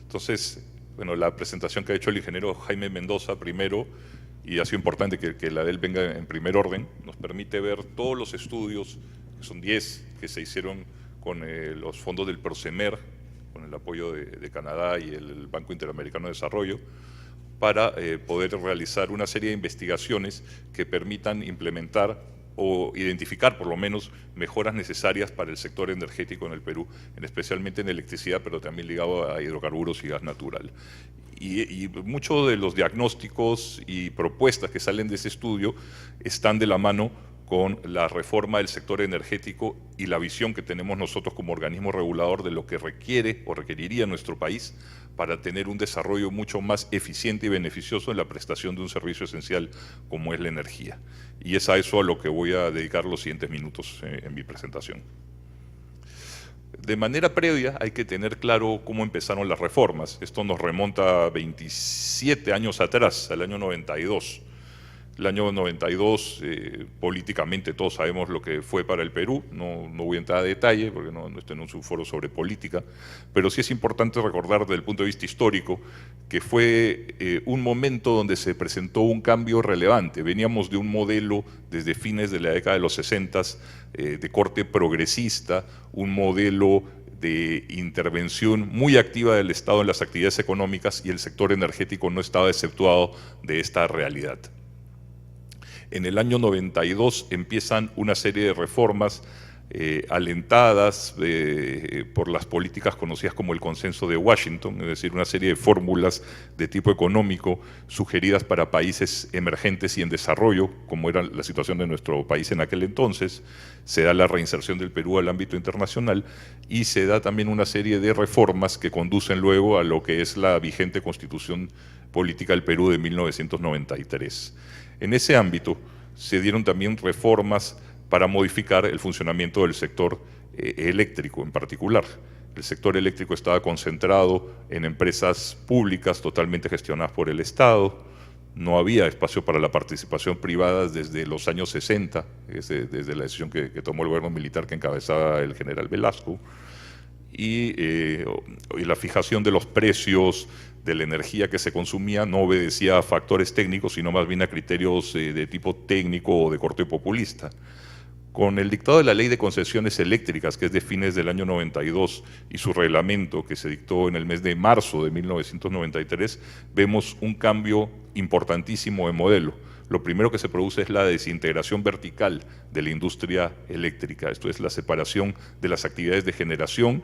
Entonces, bueno, la presentación que ha hecho el ingeniero Jaime Mendoza primero, y ha sido importante que la de él venga en primer orden, nos permite ver todos los estudios, que son 10, que se hicieron con los fondos del Procemer, con el apoyo de Canadá y el Banco Interamericano de Desarrollo, para poder realizar una serie de investigaciones que permitan implementar o identificar por lo menos mejoras necesarias para el sector energético en el Perú, especialmente en electricidad, pero también ligado a hidrocarburos y gas natural. Y muchos de los diagnósticos y propuestas que salen de ese estudio están de la mano con la reforma del sector energético y la visión que tenemos nosotros como organismo regulador de lo que requiere o requeriría nuestro país para tener un desarrollo mucho más eficiente y beneficioso en la prestación de un servicio esencial como es la energía. Y es a eso a lo que voy a dedicar los siguientes minutos en mi presentación. De manera previa hay que tener claro cómo empezaron las reformas. Esto nos remonta a 27 años atrás, al año 92. El año 92, políticamente todos sabemos lo que fue para el Perú, no voy a entrar a detalle porque no estoy en un foro sobre política, pero sí es importante recordar desde el punto de vista histórico que fue un momento donde se presentó un cambio relevante. Veníamos de un modelo desde fines de la década de los 60 de corte progresista, un modelo de intervención muy activa del Estado en las actividades económicas, y el sector energético no estaba exceptuado de esta realidad. En el año 92 empiezan una serie de reformas alentadas por las políticas conocidas como el Consenso de Washington, es decir, una serie de fórmulas de tipo económico sugeridas para países emergentes y en desarrollo, como era la situación de nuestro país en aquel entonces. Se da la reinserción del Perú al ámbito internacional y se da también una serie de reformas que conducen luego a lo que es la vigente Constitución Política del Perú de 1993. En ese ámbito se dieron también reformas para modificar el funcionamiento del sector eléctrico en particular. El sector eléctrico estaba concentrado en empresas públicas totalmente gestionadas por el Estado, no había espacio para la participación privada desde los años 60, desde la decisión que tomó el gobierno militar que encabezaba el general Velasco, y la fijación de los precios de la energía que se consumía no obedecía a factores técnicos, sino más bien a criterios de tipo técnico o de corte populista. Con el dictado de la Ley de Concesiones Eléctricas, que es de fines del año 92, y su reglamento, que se dictó en el mes de marzo de 1993, vemos un cambio importantísimo de modelo. Lo primero que se produce es la desintegración vertical de la industria eléctrica, esto es la separación de las actividades de generación,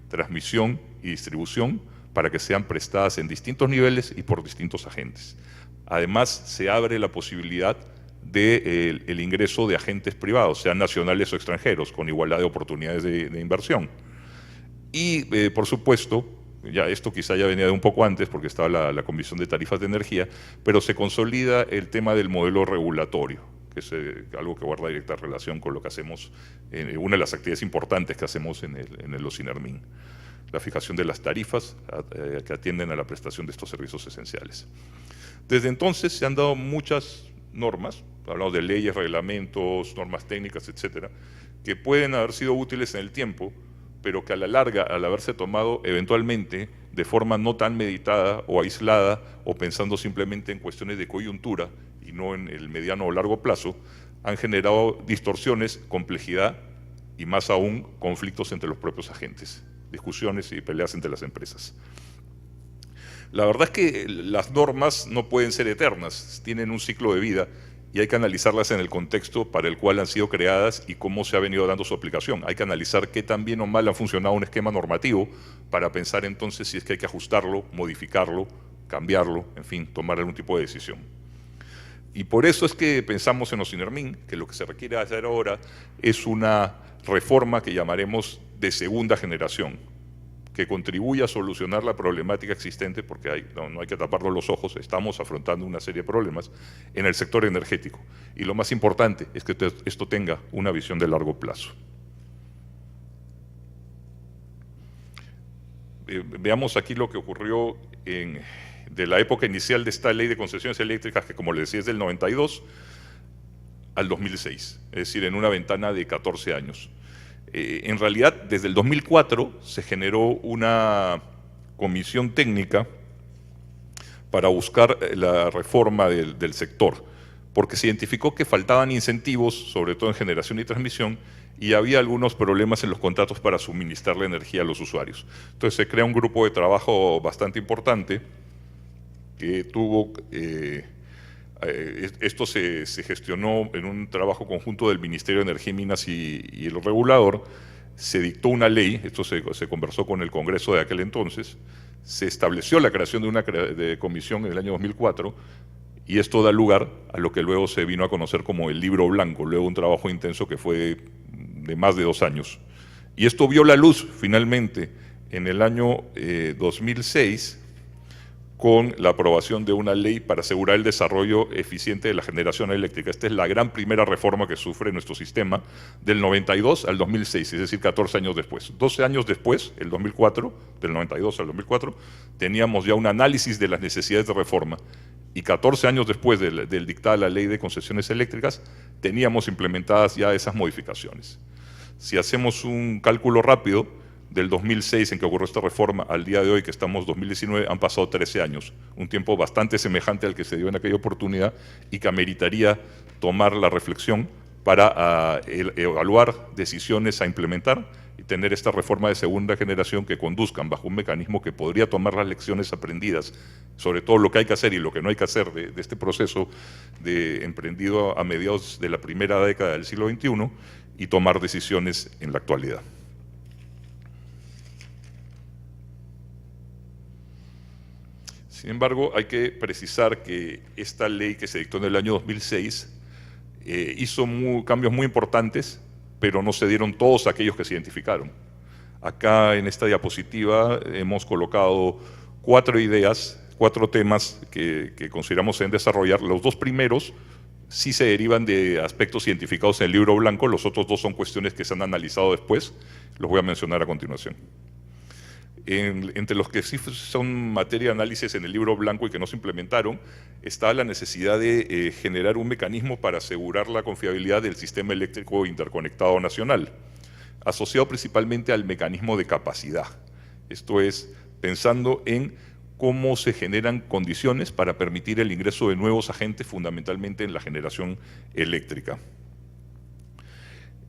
transmisión y distribución para que sean prestadas en distintos niveles y por distintos agentes. Además, se abre la posibilidad del ingreso de agentes privados, sean nacionales o extranjeros, con igualdad de oportunidades de inversión. Y, por supuesto, ya esto quizá ya venía de un poco antes porque estaba la Comisión de Tarifas de Energía, pero se consolida el tema del modelo regulatorio, que es algo que guarda directa relación con lo que hacemos, una de las actividades importantes que hacemos en el OSINERMIN, la fijación de las tarifas que atienden a la prestación de estos servicios esenciales. Desde entonces se han dado muchas normas, hablamos de leyes, reglamentos, normas técnicas, etcétera, que pueden haber sido útiles en el tiempo, pero que a la larga, al haberse tomado eventualmente de forma no tan meditada o aislada, o pensando simplemente en cuestiones de coyuntura y no en el mediano o largo plazo, han generado distorsiones, complejidad y más aún conflictos entre los propios agentes, discusiones y peleas entre las empresas. La verdad es que las normas no pueden ser eternas, tienen un ciclo de vida y hay que analizarlas en el contexto para el cual han sido creadas y cómo se ha venido dando su aplicación. Hay que analizar qué tan bien o mal ha funcionado un esquema normativo para pensar entonces si es que hay que ajustarlo, modificarlo, cambiarlo, en fin, tomar algún tipo de decisión. Y por eso es que pensamos en OSINERMIN que lo que se requiere hacer ahora es una reforma que llamaremos de segunda generación, que contribuya a solucionar la problemática existente, porque no hay que taparnos los ojos, estamos afrontando una serie de problemas en el sector energético. Y lo más importante es que esto tenga una visión de largo plazo. Veamos aquí lo que ocurrió de la época inicial de esta ley de concesiones eléctricas, que como les decía es del 92 al 2006, es decir, en una ventana de 14 años. En realidad, desde el 2004 se generó una comisión técnica para buscar la reforma del sector, porque se identificó que faltaban incentivos, sobre todo en generación y transmisión, y había algunos problemas en los contratos para suministrar la energía a los usuarios. Entonces se crea un grupo de trabajo bastante importante que tuvo... esto se gestionó en un trabajo conjunto del Ministerio de Energía y Minas y el regulador. Se dictó una ley, esto se conversó con el Congreso de aquel entonces, se estableció la creación de una comisión en el año 2004, y esto da lugar a lo que luego se vino a conocer como el Libro Blanco, luego un trabajo intenso que fue de más de 2 años. Y esto vio la luz finalmente en el año 2006, con la aprobación de una ley para asegurar el desarrollo eficiente de la generación eléctrica. Esta es la gran primera reforma que sufre nuestro sistema del 92 al 2006, es decir, 14 años después. 12 años después, el 2004, del 92 al 2004, teníamos ya un análisis de las necesidades de reforma, y 14 años después del dictada la ley de concesiones eléctricas, teníamos implementadas ya esas modificaciones. Si hacemos un cálculo rápido, del 2006 en que ocurrió esta reforma al día de hoy, que estamos en 2019, han pasado 13 años, un tiempo bastante semejante al que se dio en aquella oportunidad, y que ameritaría tomar la reflexión para evaluar decisiones a implementar y tener esta reforma de segunda generación que conduzcan bajo un mecanismo que podría tomar las lecciones aprendidas, sobre todo lo que hay que hacer y lo que no hay que hacer de este proceso emprendido a mediados de la primera década del siglo XXI, y tomar decisiones en la actualidad. Sin embargo, hay que precisar que esta ley que se dictó en el año 2006 hizo cambios muy importantes, pero no se dieron todos aquellos que se identificaron. Acá en esta diapositiva hemos colocado 4 ideas, 4 temas que consideramos en desarrollar. Los 2 primeros sí se derivan de aspectos identificados en el Libro Blanco, los otros 2 son cuestiones que se han analizado después, los voy a mencionar a continuación. Entre los que sí son materia de análisis en el Libro Blanco y que no se implementaron, está la necesidad de generar un mecanismo para asegurar la confiabilidad del sistema eléctrico interconectado nacional, asociado principalmente al mecanismo de capacidad. Esto es, pensando en cómo se generan condiciones para permitir el ingreso de nuevos agentes, fundamentalmente en la generación eléctrica.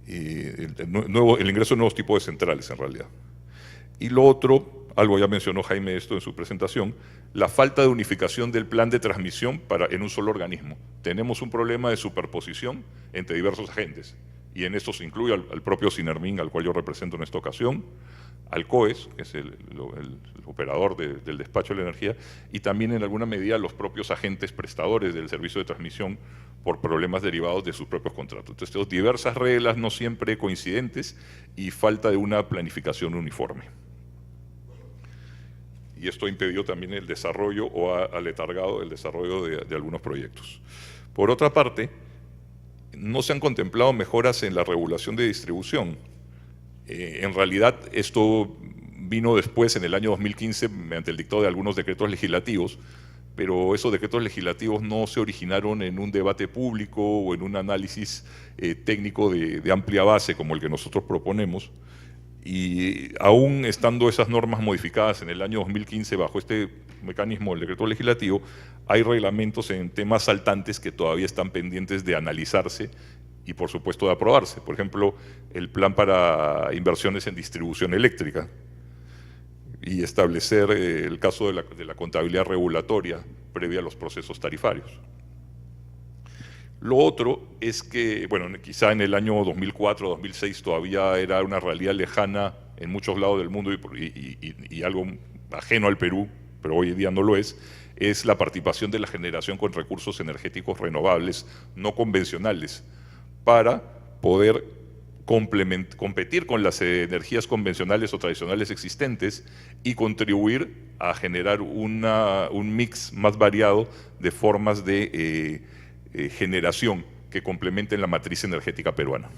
El ingreso de nuevos tipos de centrales, en realidad. Y lo otro, algo ya mencionó Jaime esto en su presentación, la falta de unificación del plan de transmisión en un solo organismo. Tenemos un problema de superposición entre diversos agentes, y en esto se incluye al propio Sinermin, al cual yo represento en esta ocasión, al COES, que es el operador del despacho de la energía, y también en alguna medida los propios agentes prestadores del servicio de transmisión por problemas derivados de sus propios contratos. Entonces, tenemos diversas reglas no siempre coincidentes y falta de una planificación uniforme. Y esto ha impedido también el desarrollo o ha aletargado el desarrollo de algunos proyectos. Por otra parte, no se han contemplado mejoras en la regulación de distribución. En realidad, esto vino después, en el año 2015, mediante el dictado de algunos decretos legislativos, pero esos decretos legislativos no se originaron en un debate público o en un análisis técnico de amplia base como el que nosotros proponemos. Y aún estando esas normas modificadas en el año 2015 bajo este mecanismo del decreto legislativo, hay reglamentos en temas saltantes que todavía están pendientes de analizarse y por supuesto de aprobarse. Por ejemplo, el plan para inversiones en distribución eléctrica y establecer el caso de la contabilidad regulatoria previa a los procesos tarifarios. Lo otro es que, bueno, quizá en el año 2004, 2006 todavía era una realidad lejana en muchos lados del mundo y algo ajeno al Perú, pero hoy en día no lo es la participación de la generación con recursos energéticos renovables no convencionales para poder competir con las energías convencionales o tradicionales existentes y contribuir a generar un mix más variado de formas de generación que complementen la matriz energética peruana.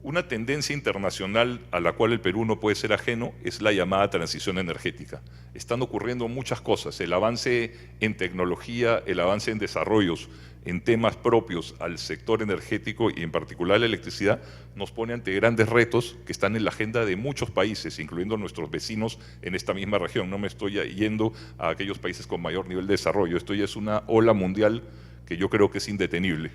Una tendencia internacional a la cual el Perú no puede ser ajeno es la llamada transición energética. Están ocurriendo muchas cosas, el avance en tecnología, el avance en desarrollos, en temas propios al sector energético y en particular la electricidad, nos pone ante grandes retos que están en la agenda de muchos países, incluyendo nuestros vecinos en esta misma región. No me estoy yendo a aquellos países con mayor nivel de desarrollo, esto ya es una ola mundial que yo creo que es indetenible.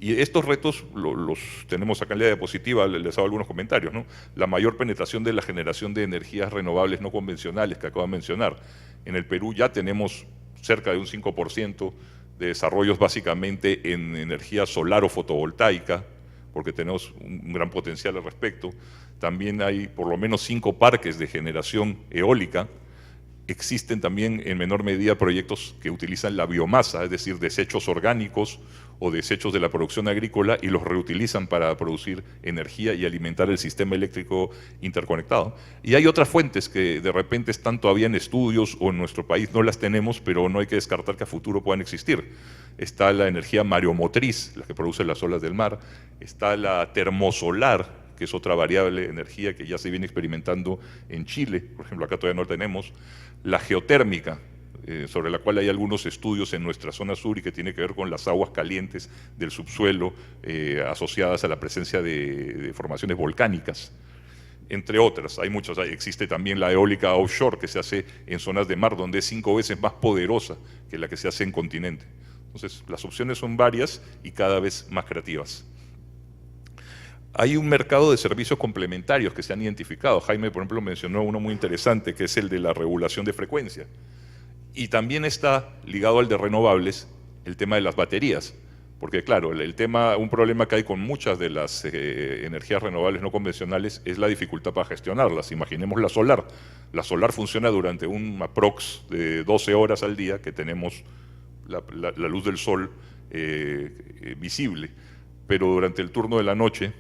Y estos retos los tenemos acá en la diapositiva, les hago algunos comentarios, ¿no? La mayor penetración de la generación de energías renovables no convencionales que acabo de mencionar. En el Perú ya tenemos cerca de un 5% de desarrollos básicamente en energía solar o fotovoltaica, porque tenemos un gran potencial al respecto. También hay por lo menos 5 parques de generación eólica. Existen también en menor medida proyectos que utilizan la biomasa, es decir, desechos orgánicos o desechos de la producción agrícola y los reutilizan para producir energía y alimentar el sistema eléctrico interconectado. Y hay otras fuentes que de repente están todavía en estudios o en nuestro país no las tenemos, pero no hay que descartar que a futuro puedan existir. Está la energía mareomotriz, la que produce las olas del mar, está la termosolar, que es otra variable de energía que ya se viene experimentando en Chile, por ejemplo, acá todavía no la tenemos, la geotérmica, sobre la cual hay algunos estudios en nuestra zona sur y que tiene que ver con las aguas calientes del subsuelo asociadas a la presencia de formaciones volcánicas, entre otras. Hay muchas. Existe también la eólica offshore que se hace en zonas de mar, donde es 5 veces más poderosa que la que se hace en continente. Entonces, las opciones son varias y cada vez más creativas. Hay un mercado de servicios complementarios que se han identificado. Jaime, por ejemplo, mencionó uno muy interesante, que es el de la regulación de frecuencia. Y también está ligado al de renovables el tema de las baterías. Porque claro, un problema que hay con muchas de las energías renovables no convencionales es la dificultad para gestionarlas. Imaginemos la solar. La solar funciona durante un aprox de 12 horas al día que tenemos la luz del sol visible. Pero durante el turno de la noche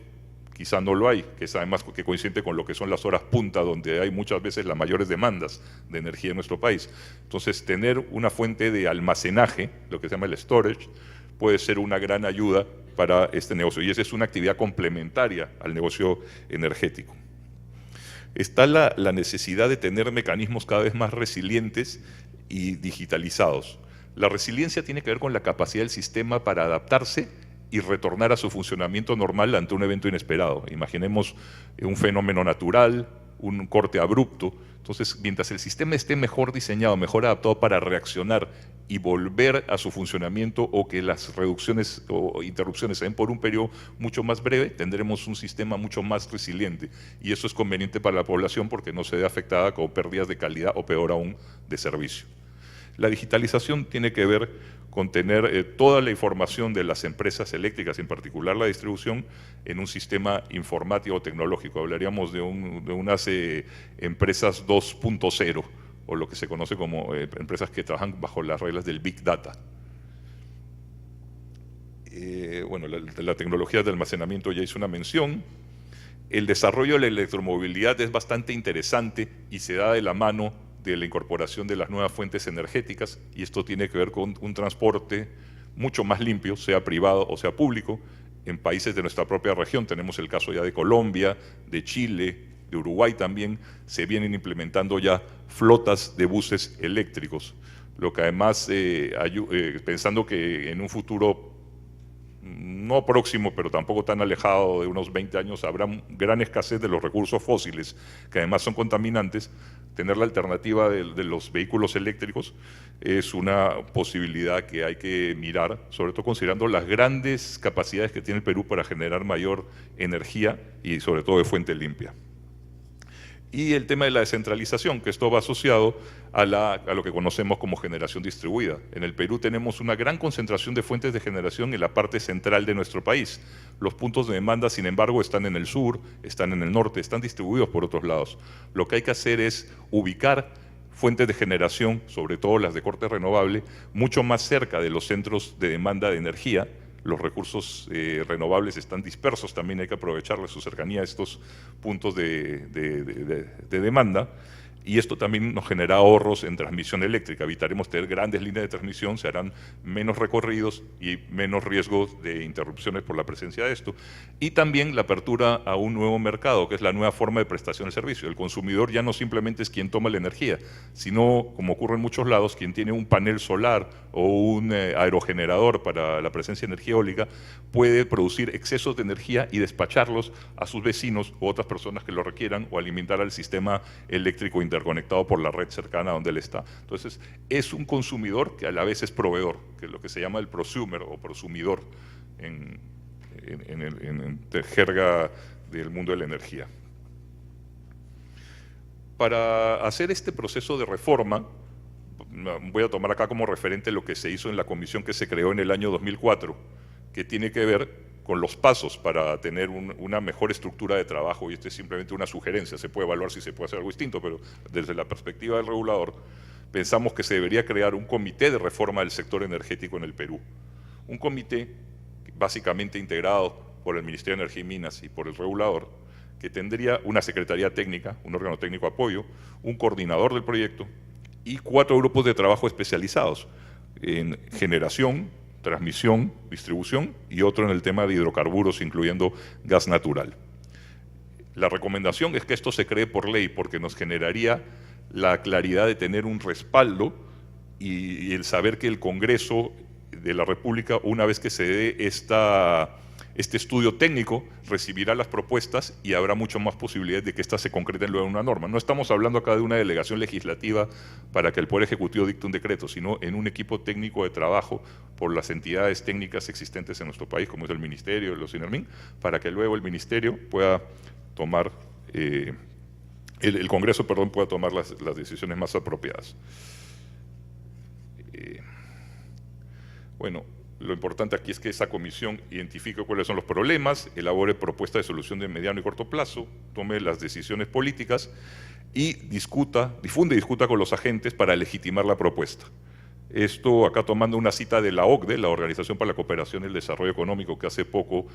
quizá no lo hay, que es además que coincide con lo que son las horas punta, donde hay muchas veces las mayores demandas de energía en nuestro país. Entonces, tener una fuente de almacenaje, lo que se llama el storage, puede ser una gran ayuda para este negocio, y esa es una actividad complementaria al negocio energético. Está la necesidad de tener mecanismos cada vez más resilientes y digitalizados. La resiliencia tiene que ver con la capacidad del sistema para adaptarse y retornar a su funcionamiento normal ante un evento inesperado. Imaginemos un fenómeno natural, un corte abrupto. Entonces, mientras el sistema esté mejor diseñado, mejor adaptado para reaccionar y volver a su funcionamiento, o que las reducciones o interrupciones se den por un periodo mucho más breve, tendremos un sistema mucho más resiliente. Y eso es conveniente para la población porque no se ve afectada con pérdidas de calidad o, peor aún, de servicio. La digitalización tiene que ver con tener toda la información de las empresas eléctricas, en particular la distribución, en un sistema informático o tecnológico. Hablaríamos de unas empresas 2.0, o lo que se conoce como empresas que trabajan bajo las reglas del Big Data. Bueno, la tecnología de almacenamiento ya hice una mención. El desarrollo de la electromovilidad es bastante interesante y se da de la mano de la incorporación de las nuevas fuentes energéticas, y esto tiene que ver con un transporte mucho más limpio, sea privado o sea público. En países de nuestra propia región, tenemos el caso ya de Colombia, de Chile, de Uruguay también, se vienen implementando ya flotas de buses eléctricos, lo que además, pensando que en un futuro no próximo, pero tampoco tan alejado, de unos 20 años, habrá gran escasez de los recursos fósiles, que además son contaminantes. Tener la alternativa de los vehículos eléctricos es una posibilidad que hay que mirar, sobre todo considerando las grandes capacidades que tiene el Perú para generar mayor energía y sobre todo de fuente limpia. Y el tema de la descentralización, que esto va asociado a lo que conocemos como generación distribuida. En el Perú tenemos una gran concentración de fuentes de generación en la parte central de nuestro país. Los puntos de demanda, sin embargo, están en el sur, están en el norte, están distribuidos por otros lados. Lo que hay que hacer es ubicar fuentes de generación, sobre todo las de corte renovable, mucho más cerca de los centros de demanda de energía. Los recursos renovables están dispersos, también hay que aprovecharles su cercanía a estos puntos de demanda. Y esto también nos genera ahorros en transmisión eléctrica. Evitaremos tener grandes líneas de transmisión, se harán menos recorridos y menos riesgos de interrupciones por la presencia de esto. Y también la apertura a un nuevo mercado, que es la nueva forma de prestación de servicio. El consumidor ya no simplemente es quien toma la energía, sino, como ocurre en muchos lados, quien tiene un panel solar o un aerogenerador para la presencia de energía eólica, puede producir excesos de energía y despacharlos a sus vecinos u otras personas que lo requieran, o alimentar al sistema eléctrico interconectado por la red cercana donde él está. Entonces, es un consumidor que a la vez es proveedor, que es lo que se llama el prosumer o prosumidor en jerga del mundo de la energía. Para hacer este proceso de reforma, voy a tomar acá como referente lo que se hizo en la comisión que se creó en el año 2004, que tiene que ver con los pasos para tener una mejor estructura de trabajo, y esto es simplemente una sugerencia, se puede evaluar si se puede hacer algo distinto, pero desde la perspectiva del regulador, pensamos que se debería crear un comité de reforma del sector energético en el Perú. Un comité básicamente integrado por el Ministerio de Energía y Minas y por el regulador, que tendría una secretaría técnica, un órgano técnico de apoyo, un coordinador del proyecto y 4 grupos de trabajo especializados en generación, transmisión, distribución y otro en el tema de hidrocarburos, incluyendo gas natural. La recomendación es que esto se cree por ley porque nos generaría la claridad de tener un respaldo y el saber que el Congreso de la República, una vez que se dé este estudio técnico, recibirá las propuestas y habrá mucho más posibilidades de que éstas se concreten luego en una norma. No estamos hablando acá de una delegación legislativa para que el Poder Ejecutivo dicte un decreto, sino en un equipo técnico de trabajo por las entidades técnicas existentes en nuestro país, como es el Ministerio, los INERMIN, para que luego el Ministerio pueda tomar, el Congreso, perdón, pueda tomar las decisiones más apropiadas. Bueno, lo importante aquí es que esa comisión identifique cuáles son los problemas, elabore propuestas de solución de mediano y corto plazo, tome las decisiones políticas y difunde y discuta con los agentes para legitimar la propuesta. Esto acá tomando una cita de la OCDE, la Organización para la Cooperación y el Desarrollo Económico, que hace poco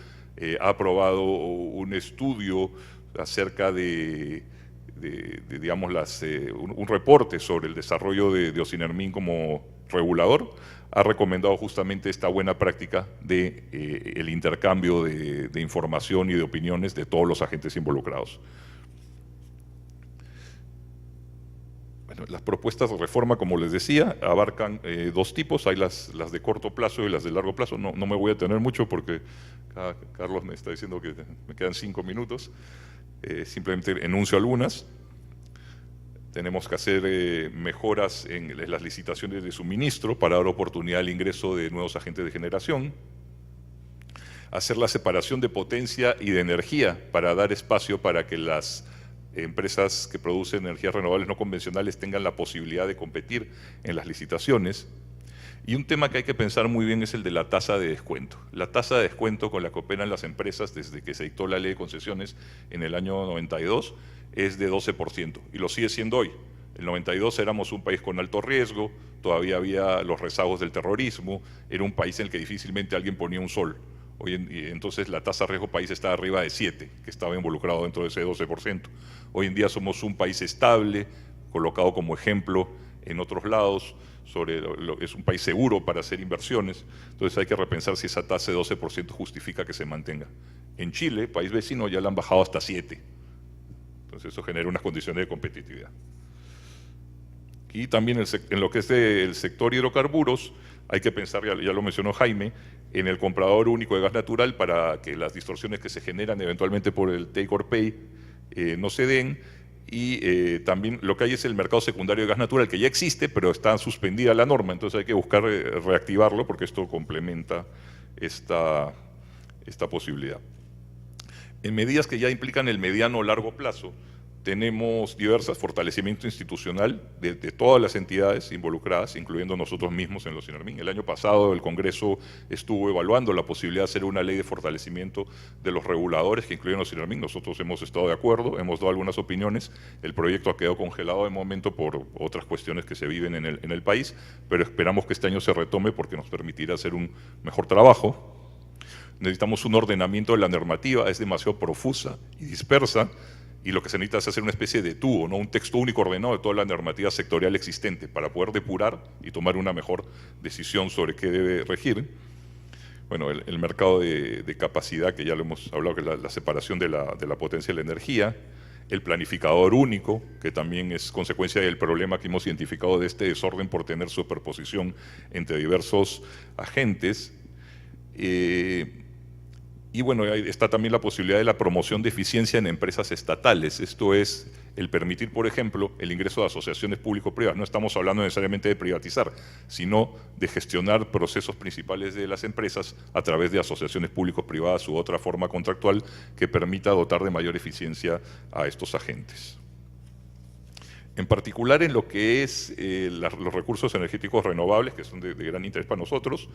ha aprobado un estudio acerca digamos, un reporte sobre el desarrollo de Ocinermin como regulador, ha recomendado justamente esta buena práctica de el intercambio de información y de opiniones de todos los agentes involucrados. Bueno, las propuestas de reforma, como les decía, abarcan 2 tipos, hay las de corto plazo y las de largo plazo. No me voy a detener mucho porque Carlos me está diciendo que me quedan 5 minutos, simplemente enuncio algunas. Tenemos que hacer mejoras en las licitaciones de suministro para dar oportunidad al ingreso de nuevos agentes de generación, hacer la separación de potencia y de energía para dar espacio para que las empresas que producen energías renovables no convencionales tengan la posibilidad de competir en las licitaciones. Y un tema que hay que pensar muy bien es el de la tasa de descuento. La tasa de descuento con la que operan las empresas desde que se dictó la ley de concesiones en el año 92 es de 12% y lo sigue siendo hoy. En el 92 éramos un país con alto riesgo, todavía había los rezagos del terrorismo, era un país en el que difícilmente alguien ponía un sol. Entonces la tasa de riesgo país estaba arriba de 7, que estaba involucrado dentro de ese 12%. Hoy en día somos un país estable, colocado como ejemplo en otros lados, es un país seguro para hacer inversiones, entonces hay que repensar si esa tasa de 12% justifica que se mantenga. En Chile, país vecino, ya la han bajado hasta 7%, entonces eso genera unas condiciones de competitividad. Y también en lo que es el sector hidrocarburos, hay que pensar, ya lo mencionó Jaime, en el comprador único de gas natural para que las distorsiones que se generan eventualmente por el take or pay no se den. Y también lo que hay es el mercado secundario de gas natural, que ya existe, pero está suspendida la norma, entonces hay que buscar reactivarlo porque esto complementa esta posibilidad. En medidas que ya implican el mediano o largo plazo, tenemos diversas, fortalecimiento institucional de todas las entidades involucradas, incluyendo nosotros mismos en los INERMIN. El año pasado el Congreso estuvo evaluando la posibilidad de hacer una ley de fortalecimiento de los reguladores que incluyen los INERMIN. Nosotros hemos estado de acuerdo, hemos dado algunas opiniones. El proyecto ha quedado congelado de momento por otras cuestiones que se viven en el país, pero esperamos que este año se retome porque nos permitirá hacer un mejor trabajo. Necesitamos un ordenamiento de la normativa, es demasiado profusa y dispersa, y lo que se necesita es hacer una especie de tubo, ¿no? Un texto único ordenado de toda la normativa sectorial existente para poder depurar y tomar una mejor decisión sobre qué debe regir. Bueno, el mercado de capacidad, que ya lo hemos hablado, que es la separación de la potencia de la energía, el planificador único, que también es consecuencia del problema que hemos identificado de este desorden por tener superposición entre diversos agentes. Y bueno, está también la posibilidad de la promoción de eficiencia en empresas estatales. Esto es el permitir, por ejemplo, el ingreso de asociaciones público-privadas. No estamos hablando necesariamente de privatizar, sino de gestionar procesos principales de las empresas a través de asociaciones público-privadas u otra forma contractual que permita dotar de mayor eficiencia a estos agentes. En particular en lo que es los recursos energéticos renovables, que son de gran interés para nosotros,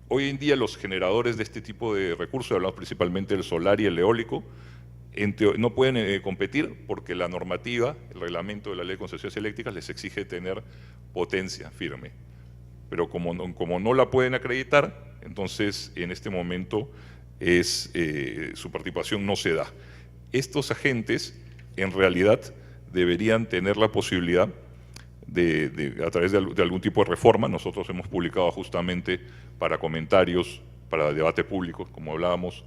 hoy en día los generadores de este tipo de recursos, hablamos principalmente del solar y el eólico, no pueden competir porque la normativa, el reglamento de la Ley de Concesiones Eléctricas les exige tener potencia firme. Pero como no la pueden acreditar, entonces en este momento su participación no se da. Estos agentes en realidad deberían tener la posibilidad a través de algún tipo de reforma. Nosotros hemos publicado justamente para comentarios, para debate público, como hablábamos,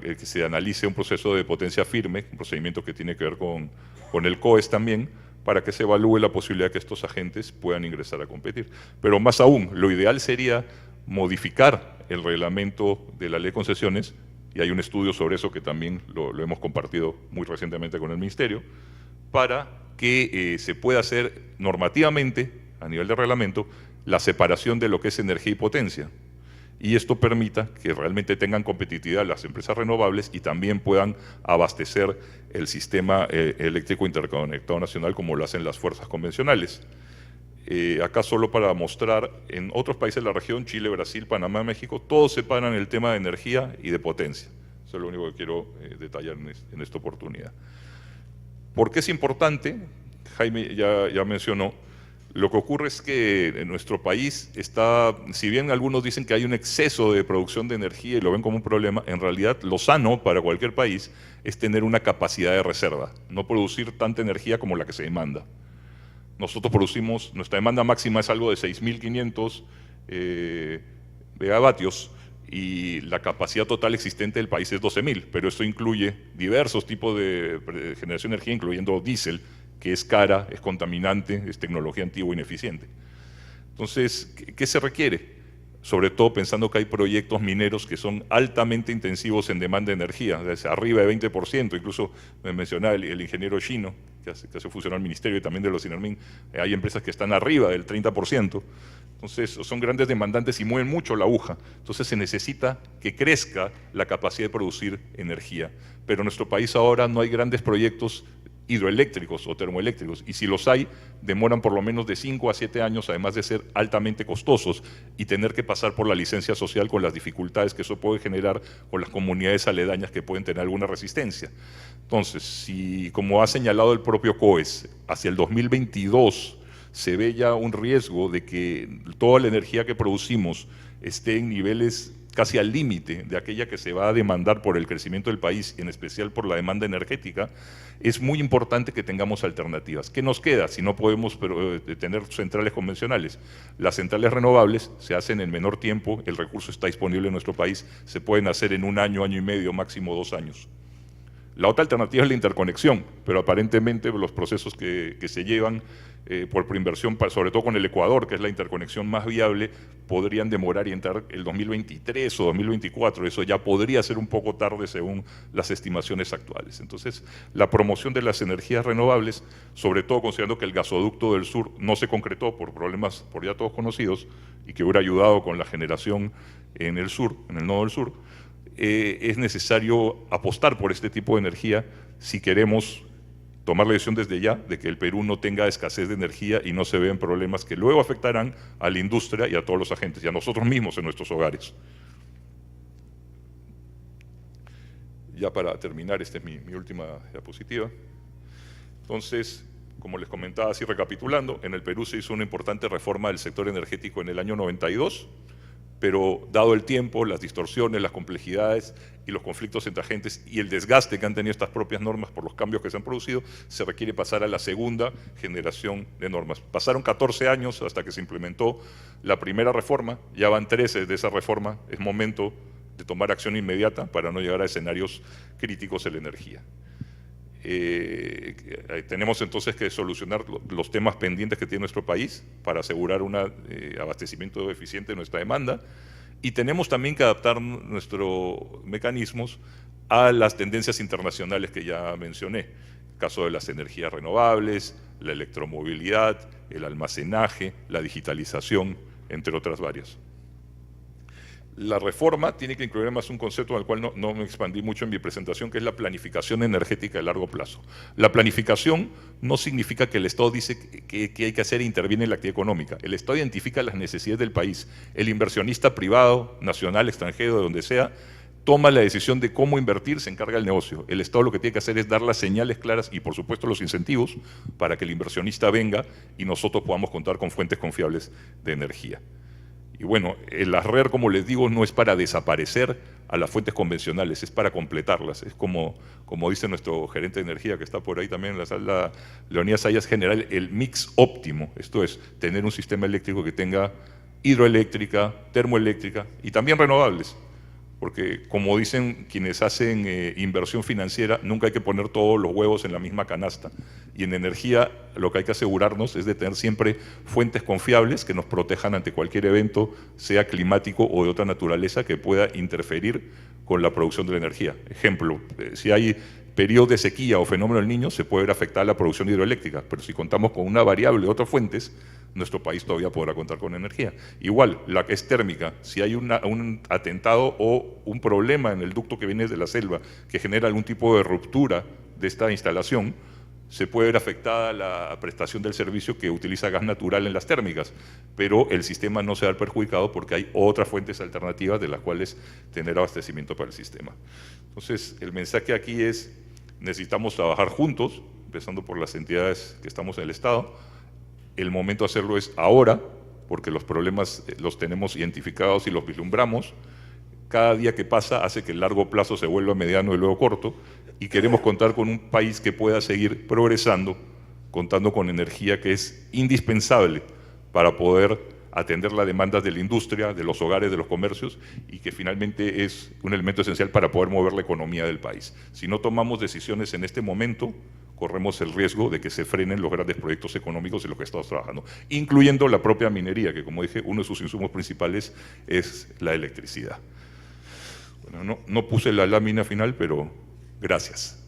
que se analice un proceso de potencia firme, un procedimiento que tiene que ver con el COES también, para que se evalúe la posibilidad de que estos agentes puedan ingresar a competir. Pero más aún, lo ideal sería modificar el reglamento de la Ley de Concesiones, y hay un estudio sobre eso que también lo hemos compartido muy recientemente con el Ministerio, para que se pueda hacer normativamente, a nivel de reglamento, la separación de lo que es energía y potencia. Y esto permita que realmente tengan competitividad las empresas renovables y también puedan abastecer el sistema eléctrico interconectado nacional como lo hacen las fuerzas convencionales. Acá solo para mostrar, en otros países de la región, Chile, Brasil, Panamá, México, todos separan el tema de energía y de potencia. Eso es lo único que quiero detallar en esta oportunidad. ¿Por qué es importante? Jaime ya mencionó. Lo que ocurre es que en nuestro país está, si bien algunos dicen que hay un exceso de producción de energía y lo ven como un problema, en realidad lo sano para cualquier país es tener una capacidad de reserva, no producir tanta energía como la que se demanda. Nosotros producimos, nuestra demanda máxima es algo de 6.500 megavatios y la capacidad total existente del país es 12.000, pero esto incluye diversos tipos de generación de energía, incluyendo diésel, que es cara, es contaminante, es tecnología antigua e ineficiente. Entonces, ¿qué se requiere? Sobre todo pensando que hay proyectos mineros que son altamente intensivos en demanda de energía, arriba de 20%, incluso me mencionaba el ingeniero chino, que hace funcionar el ministerio y también de los Sinarmin, hay empresas que están arriba del 30%, entonces son grandes demandantes y mueven mucho la aguja, entonces se necesita que crezca la capacidad de producir energía, pero en nuestro país ahora no hay grandes proyectos hidroeléctricos o termoeléctricos, y si los hay, demoran por lo menos de 5 a 7 años, además de ser altamente costosos y tener que pasar por la licencia social con las dificultades que eso puede generar con las comunidades aledañas que pueden tener alguna resistencia. Entonces, si, como ha señalado el propio COES, hacia el 2022 se ve ya un riesgo de que toda la energía que producimos esté en niveles casi al límite de aquella que se va a demandar por el crecimiento del país, en especial por la demanda energética, es muy importante que tengamos alternativas. ¿Qué nos queda si no podemos tener centrales convencionales? Las centrales renovables se hacen en menor tiempo, el recurso está disponible en nuestro país, se pueden hacer en 1 año, año y medio, máximo 2 años. La otra alternativa es la interconexión, pero aparentemente los procesos que se llevan por preinversión, sobre todo con el Ecuador, que es la interconexión más viable, podrían demorar y entrar el 2023 o 2024. Eso ya podría ser un poco tarde según las estimaciones actuales. Entonces, la promoción de las energías renovables, sobre todo considerando que el gasoducto del sur no se concretó por problemas por ya todos conocidos y que hubiera ayudado con la generación en el sur, en el nodo del sur, es necesario apostar por este tipo de energía si queremos tomar la decisión desde ya de que el Perú no tenga escasez de energía y no se vean problemas que luego afectarán a la industria y a todos los agentes y a nosotros mismos en nuestros hogares. Ya para terminar, esta es mi última diapositiva. Entonces, como les comentaba, así recapitulando, en el Perú se hizo una importante reforma del sector energético en el año 92, pero dado el tiempo, las distorsiones, las complejidades y los conflictos entre agentes y el desgaste que han tenido estas propias normas por los cambios que se han producido, se requiere pasar a la segunda generación de normas. Pasaron 14 años hasta que se implementó la primera reforma, ya van 13 de esa reforma, es momento de tomar acción inmediata para no llegar a escenarios críticos en la energía. Tenemos entonces que solucionar los temas pendientes que tiene nuestro país para asegurar un abastecimiento eficiente de nuestra demanda, y tenemos también que adaptar nuestros mecanismos a las tendencias internacionales que ya mencioné, el caso de las energías renovables, la electromovilidad, el almacenaje, la digitalización, entre otras varias. La reforma tiene que incluir además un concepto al cual no me expandí mucho en mi presentación, que es la planificación energética de largo plazo. La planificación no significa que el Estado dice que hay que hacer e interviene en la actividad económica. El Estado identifica las necesidades del país. El inversionista privado, nacional, extranjero, de donde sea, toma la decisión de cómo invertir, se encarga el negocio. El Estado lo que tiene que hacer es dar las señales claras y, por supuesto, los incentivos para que el inversionista venga y nosotros podamos contar con fuentes confiables de energía. Y bueno, el ARRER, como les digo, no es para desaparecer a las fuentes convencionales, es para completarlas. Es como dice nuestro gerente de energía, que está por ahí también en la sala, Leonidas Sayas, generar el mix óptimo. Esto es, tener un sistema eléctrico que tenga hidroeléctrica, termoeléctrica y también renovables. Porque, como dicen quienes hacen inversión financiera, nunca hay que poner todos los huevos en la misma canasta. Y en energía lo que hay que asegurarnos es de tener siempre fuentes confiables que nos protejan ante cualquier evento, sea climático o de otra naturaleza, que pueda interferir con la producción de la energía. Ejemplo, si hay periodo de sequía o fenómeno del Niño, se puede ver afectada la producción hidroeléctrica, pero si contamos con una variable de otras fuentes, nuestro país todavía podrá contar con energía. Igual, la que es térmica, si hay un atentado o un problema en el ducto que viene de la selva que genera algún tipo de ruptura de esta instalación, se puede ver afectada la prestación del servicio que utiliza gas natural en las térmicas, pero el sistema no se va a ver perjudicado porque hay otras fuentes alternativas de las cuales tener abastecimiento para el sistema. Entonces, el mensaje aquí es: necesitamos trabajar juntos, empezando por las entidades que estamos en el Estado. El momento de hacerlo es ahora, porque los problemas los tenemos identificados y los vislumbramos. Cada día que pasa hace que el largo plazo se vuelva mediano y luego corto, y queremos contar con un país que pueda seguir progresando, contando con energía que es indispensable para poder atender las demandas de la industria, de los hogares, de los comercios, y que finalmente es un elemento esencial para poder mover la economía del país. Si no tomamos decisiones en este momento, corremos el riesgo de que se frenen los grandes proyectos económicos en los que estamos trabajando, incluyendo la propia minería, que, como dije, uno de sus insumos principales es la electricidad. Bueno, no puse la lámina final, pero gracias.